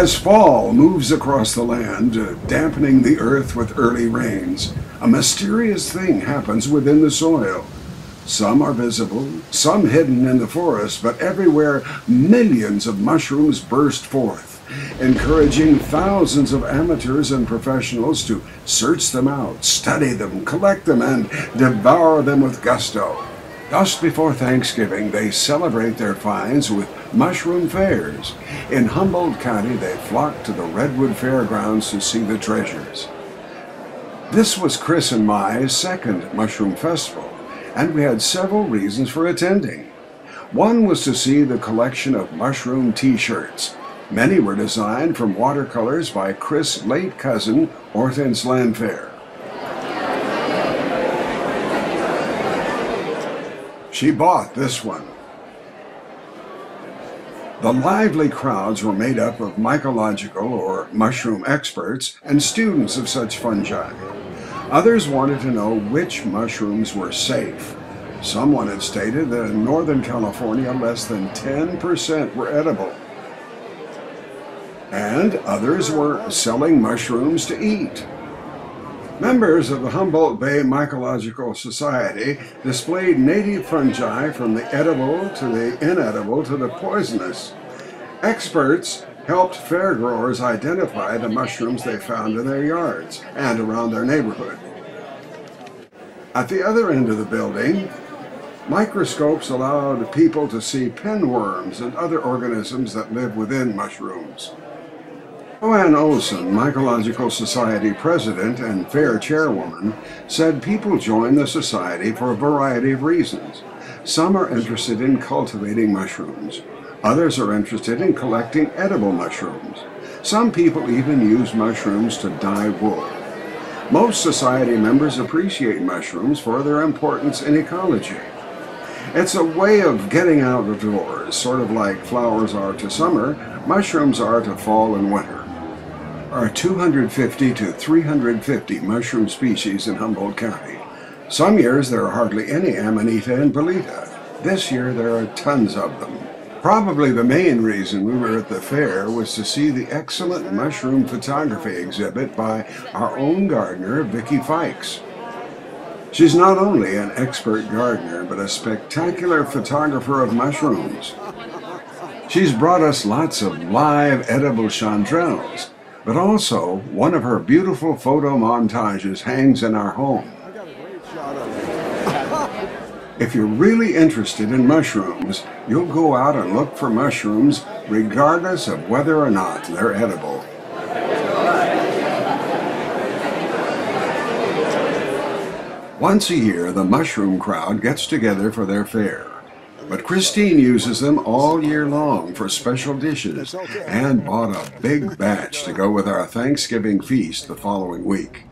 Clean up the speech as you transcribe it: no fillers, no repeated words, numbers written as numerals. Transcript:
As fall moves across the land, dampening the earth with early rains, a mysterious thing happens within the soil. Some are visible, some hidden in the forest, but everywhere millions of mushrooms burst forth, encouraging thousands of amateurs and professionals to search them out, study them, collect them, and devour them with gusto. Just before Thanksgiving, they celebrate their finds with mushroom fairs. In Humboldt County, they flock to the Redwood Fairgrounds to see the treasures. This was Chris and my second mushroom festival, and we had several reasons for attending. One was to see the collection of mushroom t-shirts. Many were designed from watercolors by Chris' late cousin, Hortense Landfair. She bought this one. The lively crowds were made up of mycological or mushroom experts and students of such fungi. Others wanted to know which mushrooms were safe. Someone had stated that in Northern California less than 10% were edible. And others were selling mushrooms to eat. Members of the Humboldt Bay Mycological Society displayed native fungi from the edible to the inedible to the poisonous. Experts helped fairgrowers identify the mushrooms they found in their yards and around their neighborhood. At the other end of the building, microscopes allowed people to see pinworms and other organisms that live within mushrooms. Joanne Olson, Mycological Society president and fair chairwoman, said people join the society for a variety of reasons. Some are interested in cultivating mushrooms. Others are interested in collecting edible mushrooms. Some people even use mushrooms to dye wool. Most society members appreciate mushrooms for their importance in ecology. It's a way of getting out of doors, sort of like flowers are to summer, mushrooms are to fall and winter. There are 250 to 350 mushroom species in Humboldt County. Some years there are hardly any Amanita and Boleta. This year there are tons of them. Probably the main reason we were at the fair was to see the excellent mushroom photography exhibit by our own gardener, Vicki Fikes. She's not only an expert gardener, but a spectacular photographer of mushrooms. She's brought us lots of live edible chandrels, but also one of her beautiful photo montages hangs in our home. If you're really interested in mushrooms, you'll go out and look for mushrooms regardless of whether or not they're edible. Once a year, the mushroom crowd gets together for their fair. But Christine uses them all year long for special dishes and bought a big batch to go with our Thanksgiving feast the following week.